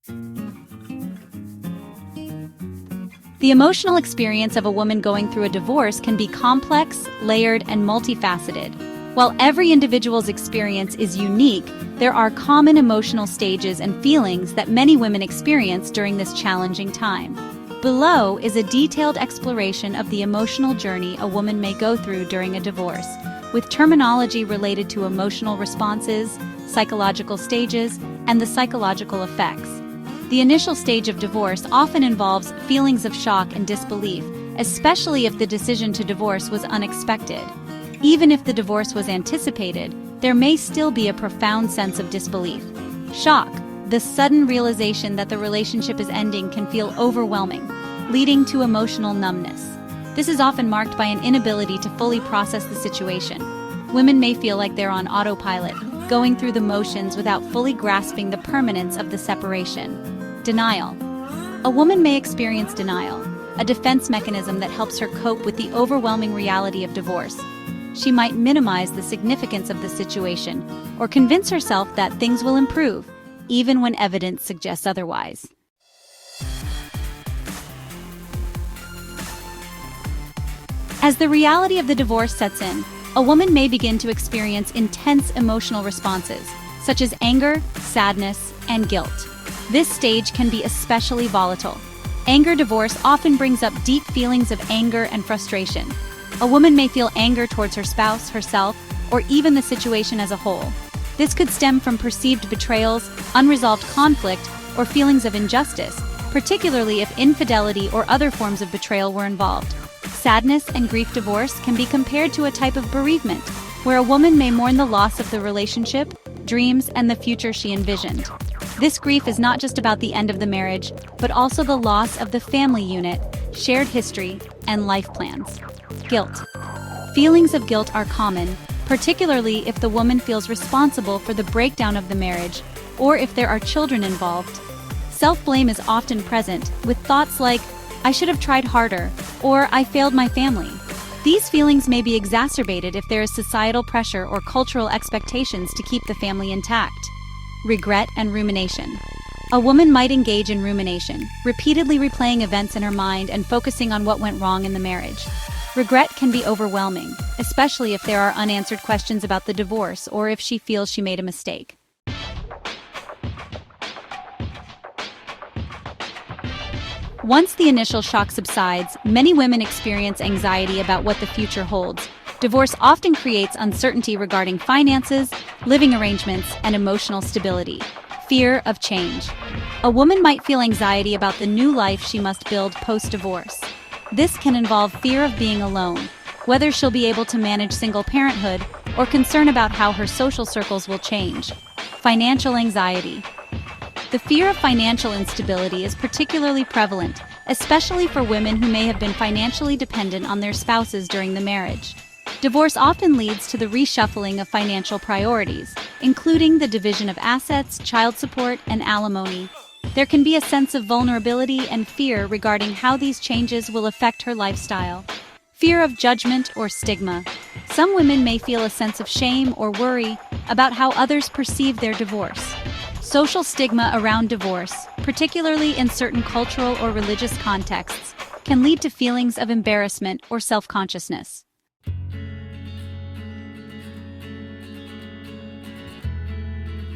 The emotional experience of a woman going through a divorce can be complex, layered, and multifaceted. While every individual's experience is unique, there are common emotional stages and feelings that many women experience during this challenging time. Below is a detailed exploration of the emotional journey a woman may go through during a divorce, with terminology related to emotional responses, psychological stages, and the psychological effects. The initial stage of divorce often involves feelings of shock and disbelief, especially if the decision to divorce was unexpected. Even if the divorce was anticipated, there may still be a profound sense of disbelief. Shock, the sudden realization that the relationship is ending, can feel overwhelming, leading to emotional numbness. This is often marked by an inability to fully process the situation. Women may feel like they're on autopilot, going through the motions without fully grasping the permanence of the separation. Denial. A woman may experience denial, a defense mechanism that helps her cope with the overwhelming reality of divorce. She might minimize the significance of the situation or convince herself that things will improve, even when evidence suggests otherwise. As the reality of the divorce sets in, a woman may begin to experience intense emotional responses, such as anger, sadness, and guilt. This stage can be especially volatile. Anger divorce often brings up deep feelings of anger and frustration. A woman may feel anger towards her spouse, herself, or even the situation as a whole. This could stem from perceived betrayals, unresolved conflict, or feelings of injustice, particularly if infidelity or other forms of betrayal were involved. Sadness and grief divorce can be compared to a type of bereavement, where a woman may mourn the loss of the relationship, dreams, and the future she envisioned. This grief is not just about the end of the marriage, but also the loss of the family unit, shared history, and life plans. Guilt. Feelings of guilt are common, particularly if the woman feels responsible for the breakdown of the marriage, or if there are children involved. Self-blame is often present, with thoughts like, "I should have tried harder," or "I failed my family." These feelings may be exacerbated if there is societal pressure or cultural expectations to keep the family intact. Regret and rumination. A woman might engage in rumination, repeatedly replaying events in her mind and focusing on what went wrong in the marriage. Regret can be overwhelming, especially if there are unanswered questions about the divorce or if she feels she made a mistake. Once the initial shock subsides, many women experience anxiety about what the future holds. Divorce often creates uncertainty regarding finances, living arrangements, and emotional stability. Fear of change. A woman might feel anxiety about the new life she must build post-divorce. This can involve fear of being alone, whether she'll be able to manage single parenthood, or concern about how her social circles will change. Financial anxiety. The fear of financial instability is particularly prevalent, especially for women who may have been financially dependent on their spouses during the marriage. Divorce often leads to the reshuffling of financial priorities, including the division of assets, child support, and alimony. There can be a sense of vulnerability and fear regarding how these changes will affect her lifestyle. Fear of judgment or stigma. Some women may feel a sense of shame or worry about how others perceive their divorce. Social stigma around divorce, particularly in certain cultural or religious contexts, can lead to feelings of embarrassment or self-consciousness.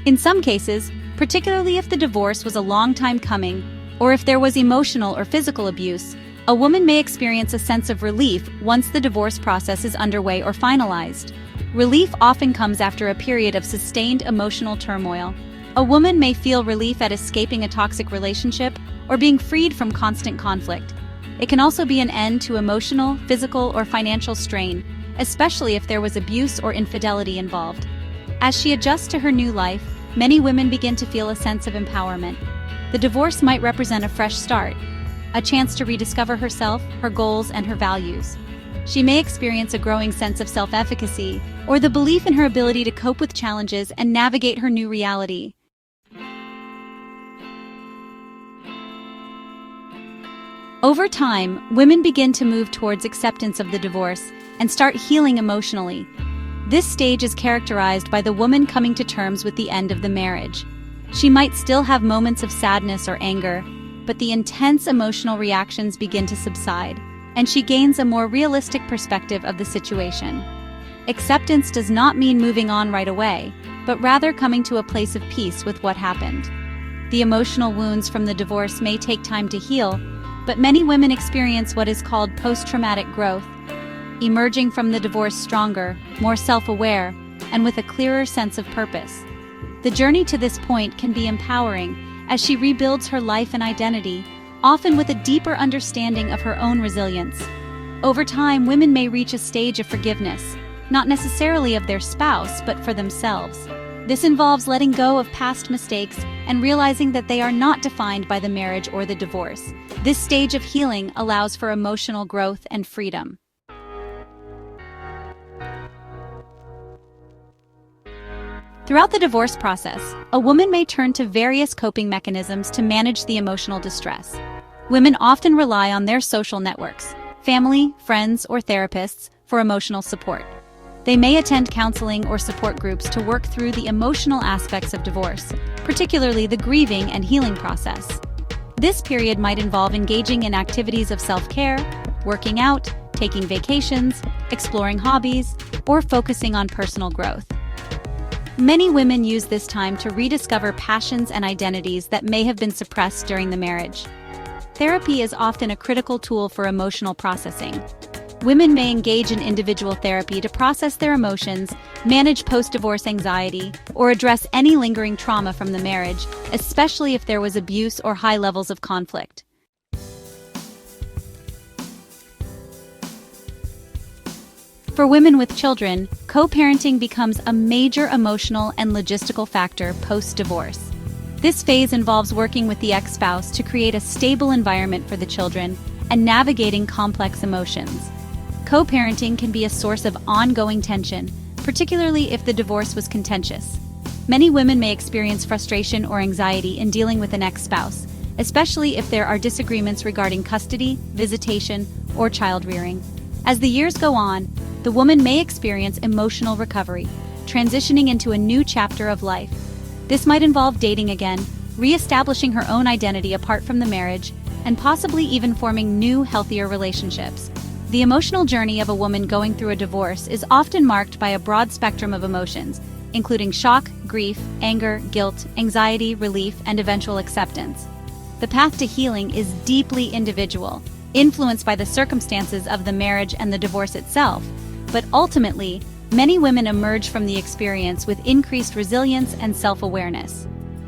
In some cases, particularly if the divorce was a long time coming, or if there was emotional or physical abuse, a woman may experience a sense of relief once the divorce process is underway or finalized. Relief often comes after a period of sustained emotional turmoil. A woman may feel relief at escaping a toxic relationship or being freed from constant conflict. It can also be an end to emotional, physical, or financial strain, especially if there was abuse or infidelity involved. As she adjusts to her new life, many women begin to feel a sense of empowerment. The divorce might represent a fresh start, a chance to rediscover herself, her goals, and her values. She may experience a growing sense of self-efficacy or the belief in her ability to cope with challenges and navigate her new reality. Over time, women begin to move towards acceptance of the divorce and start healing emotionally. This stage is characterized by the woman coming to terms with the end of the marriage. She might still have moments of sadness or anger, but the intense emotional reactions begin to subside, and she gains a more realistic perspective of the situation. Acceptance does not mean moving on right away, but rather coming to a place of peace with what happened. The emotional wounds from the divorce may take time to heal, but many women experience what is called post-traumatic growth, emerging from the divorce stronger, more self-aware, and with a clearer sense of purpose. The journey to this point can be empowering as she rebuilds her life and identity, often with a deeper understanding of her own resilience. Over time, women may reach a stage of forgiveness, not necessarily of their spouse, but for themselves. This involves letting go of past mistakes and realizing that they are not defined by the marriage or the divorce. This stage of healing allows for emotional growth and freedom. Throughout the divorce process, a woman may turn to various coping mechanisms to manage the emotional distress. Women often rely on their social networks, family, friends, or therapists for emotional support. They may attend counseling or support groups to work through the emotional aspects of divorce, particularly the grieving and healing process. This period might involve engaging in activities of self-care, working out, taking vacations, exploring hobbies, or focusing on personal growth. Many women use this time to rediscover passions and identities that may have been suppressed during the marriage. Therapy is often a critical tool for emotional processing. Women may engage in individual therapy to process their emotions, manage post-divorce anxiety, or address any lingering trauma from the marriage, especially if there was abuse or high levels of conflict. For women with children, co-parenting becomes a major emotional and logistical factor post-divorce. This phase involves working with the ex-spouse to create a stable environment for the children and navigating complex emotions. Co-parenting can be a source of ongoing tension, particularly if the divorce was contentious. Many women may experience frustration or anxiety in dealing with an ex-spouse, especially if there are disagreements regarding custody, visitation, or child rearing. As the years go on, the woman may experience emotional recovery, transitioning into a new chapter of life. This might involve dating again, re-establishing her own identity apart from the marriage, and possibly even forming new, healthier relationships. The emotional journey of a woman going through a divorce is often marked by a broad spectrum of emotions, including shock, grief, anger, guilt, anxiety, relief, and eventual acceptance. The path to healing is deeply individual, influenced by the circumstances of the marriage and the divorce itself, but ultimately, many women emerge from the experience with increased resilience and self-awareness.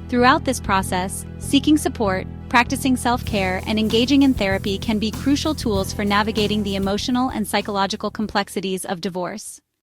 Throughout this process, seeking support, practicing self-care, and engaging in therapy can be crucial tools for navigating the emotional and psychological complexities of divorce.